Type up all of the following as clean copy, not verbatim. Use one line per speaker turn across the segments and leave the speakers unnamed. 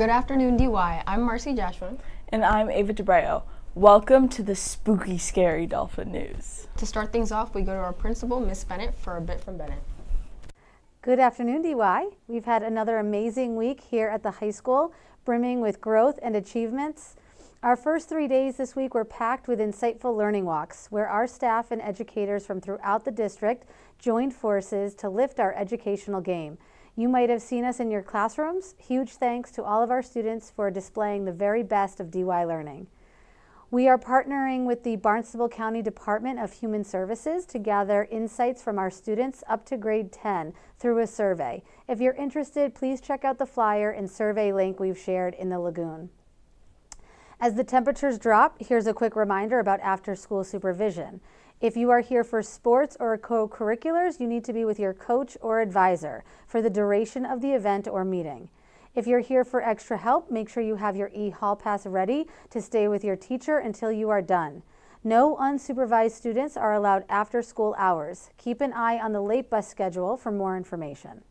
Good afternoon, DY. I'm Marcy Joshua.
And I'm Ava DeBreo. Welcome to the spooky, scary Dolphin News.
To start things off, we go to our principal, Miss Bennett, for a bit from Bennett.
Good afternoon, DY. We've had another amazing week here at the high school, brimming with growth and achievements. Our first 3 days this week were packed with insightful learning walks, where our staff and educators from throughout the district joined forces to lift our educational game. You might have seen us in your classrooms. Huge thanks to all of our students for displaying the very best of DY learning. We are partnering with the Barnstable County Department of Human Services to gather insights from our students up to grade 10 through a survey. If you're interested, please check out the flyer and survey link we've shared in the lagoon. As the temperatures drop, here's a quick reminder about after-school supervision. If you are here for sports or co-curriculars, you need to be with your coach or advisor for the duration of the event or meeting. If you're here for extra help, make sure you have your e-hall pass ready to stay with your teacher until you are done. No unsupervised students are allowed after school hours. Keep an eye on the late bus schedule for more information.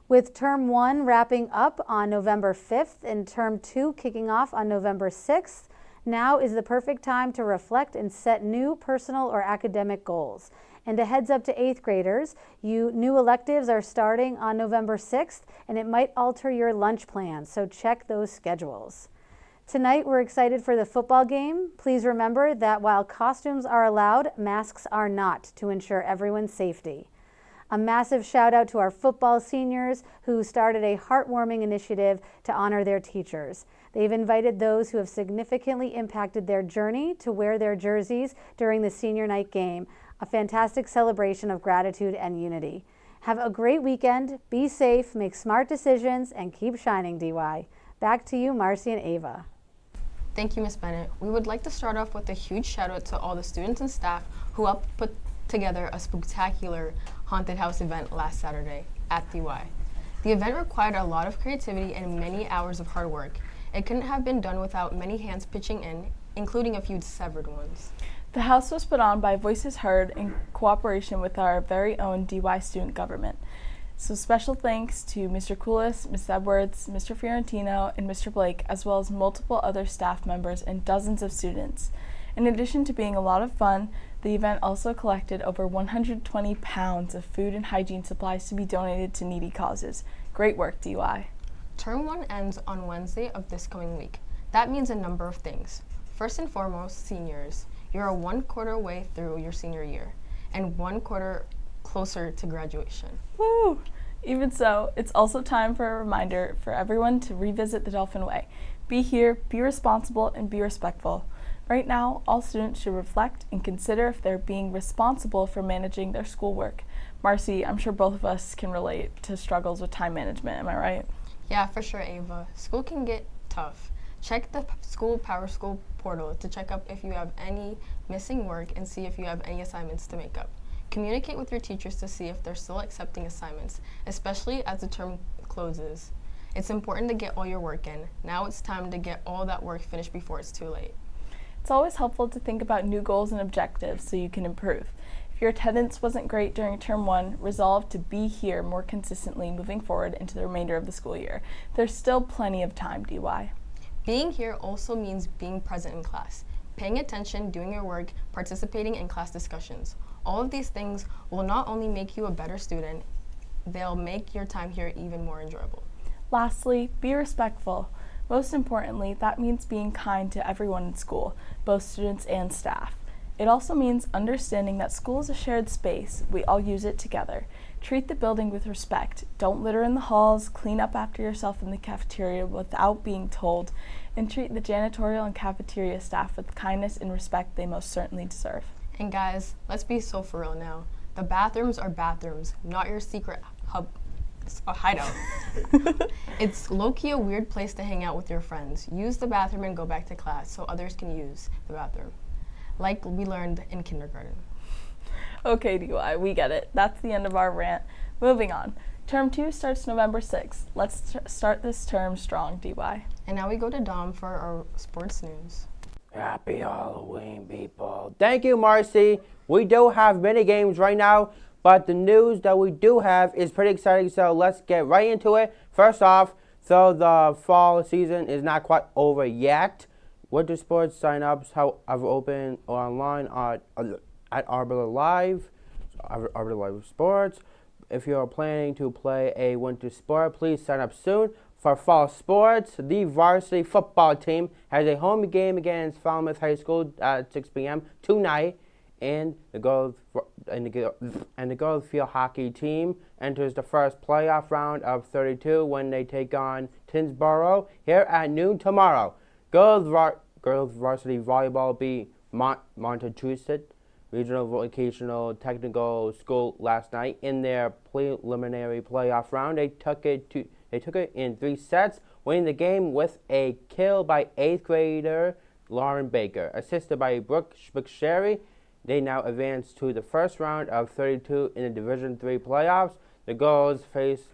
With Term 1 wrapping up on November 5th and Term 2 kicking off on November 6th, now is the perfect time to reflect and set new personal or academic goals. And a heads up to 8th graders, new electives are starting on November 6th, and it might alter your lunch plans, so check those schedules. Tonight, we're excited for the football game. Please remember that while costumes are allowed, masks are not, to ensure everyone's safety. A massive shout out to our football seniors who started a heartwarming initiative to honor their teachers. They've invited those who have significantly impacted their journey to wear their jerseys during the senior night game, a fantastic celebration of gratitude and unity. Have a great weekend, be safe, make smart decisions, and keep shining, DY. Back to you, Marcy and Ava.
Thank you, Miss Bennett. We would like to start off with a huge shout out to all the students and staff who helped put together a spectacular haunted house event last Saturday at DY. The event required a lot of creativity and many hours of hard work. It couldn't have been done without many hands pitching in, including a few severed ones.
The house was put on by Voices Heard in cooperation with our very own DY student government. So special thanks to Mr. Coolis, Ms. Edwards, Mr. Fiorentino, and Mr. Blake, as well as multiple other staff members and dozens of students. In addition to being a lot of fun, the event also collected over 120 pounds of food and hygiene supplies to be donated to needy causes. Great work, DY.
Term 1 ends on Wednesday of this coming week. That means a number of things. First and foremost, seniors. You're 1 quarter way through your senior year and 1 quarter closer to graduation.
Woo! Even so, it's also time for a reminder for everyone to revisit the Dolphin Way. Be here, be responsible, and be respectful. Right now, all students should reflect and consider if they're being responsible for managing their schoolwork. Marcy, I'm sure both of us can relate to struggles with time management, am I right?
Yeah, for sure, Ava. School can get tough. Check the school PowerSchool portal to check up if you have any missing work and see if you have any assignments to make up. Communicate with your teachers to see if they're still accepting assignments, especially as the term closes. It's important to get all your work in. Now it's time to get all that work finished before it's too late.
It's always helpful to think about new goals and objectives so you can improve. If your attendance wasn't great during Term 1, resolve to be here more consistently moving forward into the remainder of the school year. There's still plenty of time, DY.
Being here also means being present in class, paying attention, doing your work, participating in class discussions. All of these things will not only make you a better student, they'll make your time here even more enjoyable.
Lastly, be respectful. Most importantly, that means being kind to everyone in school, both students and staff. It also means understanding that school is a shared space. We all use it together. Treat the building with respect. Don't litter in the halls, clean up after yourself in the cafeteria without being told, and treat the janitorial and cafeteria staff with kindness and respect they most certainly deserve.
And guys, let's be so for real now. The bathrooms are bathrooms, not your secret hideout. It's low-key a weird place to hang out with your friends. Use the bathroom and go back to class so others can use the bathroom, like we learned in kindergarten.
Okay, DY, we get it. That's the end of our rant. Moving on. Term 2 starts November 6th. Let's start this term strong, DY.
And now we go to Dom for our sports news.
Happy Halloween, people. Thank you, Marcy. We do have mini games right now, but the news that we do have is pretty exciting, so let's get right into it. First off, So the fall season is not quite over yet. Winter sports sign-ups have opened online at Arbor Live Sports. If you're planning to play a winter sport, please sign up soon. For fall sports, the varsity football team has a home game against Falmouth High School at 6 p.m. tonight, and the girls field hockey team enters the first playoff round of 32 when they take on Tinsboro here at noon tomorrow. Girls varsity volleyball beat Montechusett Regional Vocational Technical School last night in their preliminary playoff round. They took it in 3 sets, winning the game with a kill by 8th grader Lauren Baker, assisted by Brooke Sherry. They now advance to the first round of 32 in the Division III playoffs. The girls face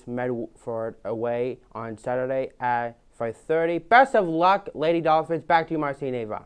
Medford away on Saturday at 5:30. Best of luck, Lady Dolphins. Back to you, Marcy and Ava.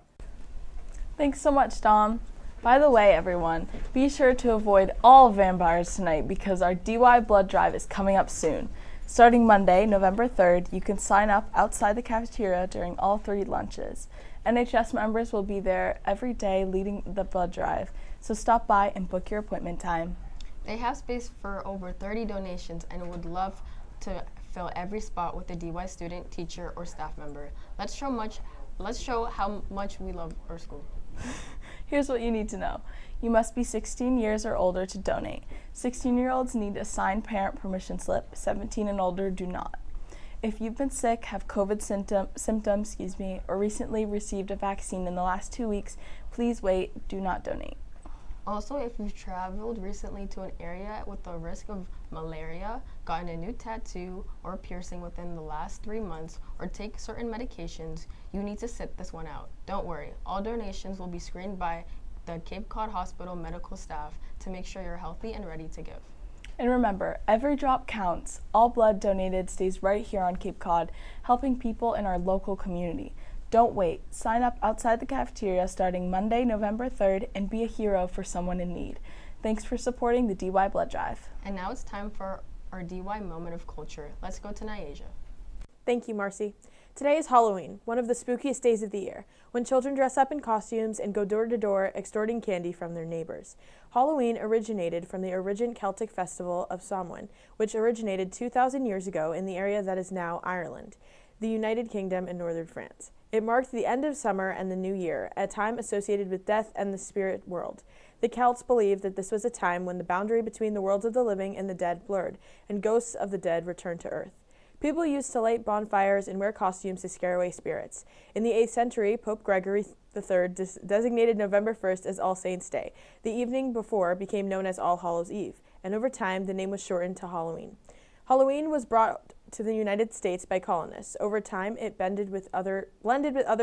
Thanks so much, Dom. By the way, everyone, be sure to avoid all vampires tonight because our DY blood drive is coming up soon. Starting Monday, November 3rd, you can sign up outside the cafeteria during all 3 lunches. NHS members will be there every day leading the blood drive, so stop by and book your appointment time.
They have space for over 30 donations and would love to fill every spot with a DY student, teacher, or staff member. Let's show how much we love our school.
Here's what you need to know. You must be 16 years or older to donate. 16-year-olds need a signed parent permission slip. 17 and older do not. If you've been sick, have COVID symptoms, or recently received a vaccine in the last 2 weeks, please wait. Do not donate.
Also, if you've traveled recently to an area with the risk of malaria, gotten a new tattoo or piercing within the last 3 months, or take certain medications, you need to sit this one out. Don't worry, all donations will be screened by the Cape Cod Hospital medical staff to make sure you're healthy and ready to give.
And remember, every drop counts. All blood donated stays right here on Cape Cod, helping people in our local community. Don't wait. Sign up outside the cafeteria starting Monday, November 3rd, and be a hero for someone in need. Thanks for supporting the DY Blood Drive.
And now it's time for our DY moment of culture. Let's go to Nyasia.
Thank you, Marcy. Today is Halloween, one of the spookiest days of the year, when children dress up in costumes and go door to door extorting candy from their neighbors. Halloween originated from the Origin Celtic festival of Samhain, which originated 2,000 years ago in the area that is now Ireland, the United Kingdom, and northern France. It marked the end of summer and the new year, a time associated with death and the spirit world. The Celts believed that this was a time when the boundary between the worlds of the living and the dead blurred, and ghosts of the dead returned to earth. People used to light bonfires and wear costumes to scare away spirits. In the 8th century, Pope Gregory III designated November 1st as All Saints' Day. The evening before became known as All Hallows' Eve, and over time the name was shortened to Halloween. Halloween was brought to the United States by colonists. Over time, it blended with other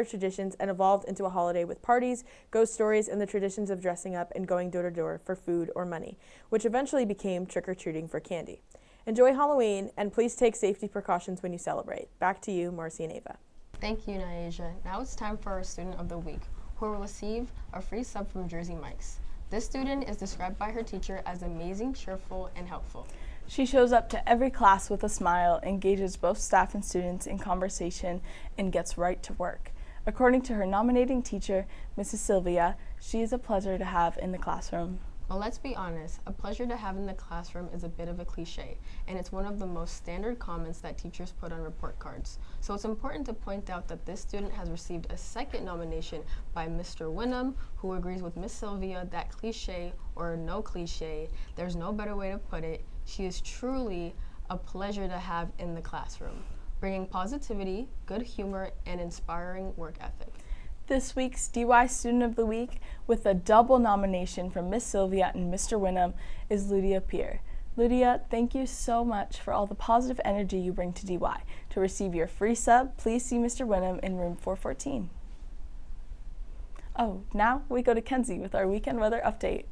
traditions and evolved into a holiday with parties, ghost stories, and the traditions of dressing up and going door to door for food or money, which eventually became trick-or-treating for candy. Enjoy Halloween, and please take safety precautions when you celebrate. Back to you, Marcy and Ava.
Thank you, Nyasia. Now it's time for our Student of the Week, who will receive a free sub from Jersey Mike's. This student is described by her teacher as amazing, cheerful, and helpful.
She shows up to every class with a smile, engages both staff and students in conversation, and gets right to work. According to her nominating teacher, Mrs. Sylvia, she is a pleasure to have in the classroom.
Well, let's be honest, a pleasure to have in the classroom is a bit of a cliche, and it's one of the most standard comments that teachers put on report cards. So it's important to point out that this student has received a second nomination by Mr. Wynnum, who agrees with Miss Sylvia that cliche or no cliche, there's no better way to put it. She is truly a pleasure to have in the classroom, bringing positivity, good humor, and inspiring work ethic.
This week's DY Student of the Week, with a double nomination from Miss Sylvia and Mr. Wynnum, is Lydia Peer. Lydia, thank you so much for all the positive energy you bring to DY. To receive your free sub, please see Mr. Wynnum in room 414. Oh, now we go to Kenzie with our weekend weather update.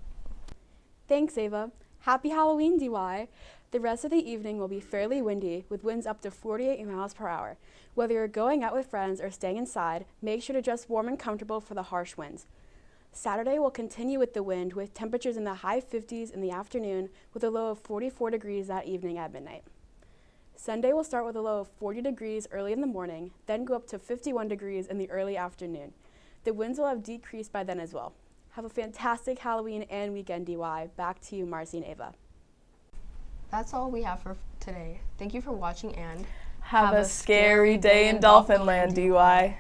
Thanks, Ava. Happy Halloween, DY. The rest of the evening will be fairly windy, with winds up to 48 miles per hour. Whether you're going out with friends or staying inside, make sure to dress warm and comfortable for the harsh winds. Saturday will continue with the wind, with temperatures in the high 50s in the afternoon with a low of 44 degrees that evening at midnight. Sunday will start with a low of 40 degrees early in the morning, then go up to 51 degrees in the early afternoon. The winds will have decreased by then as well. Have a fantastic Halloween and weekend, DY. Back to you, Marcy and Ava.
That's all we have for today. Thank you for watching and
Have a scary day in Dolphinland, DY.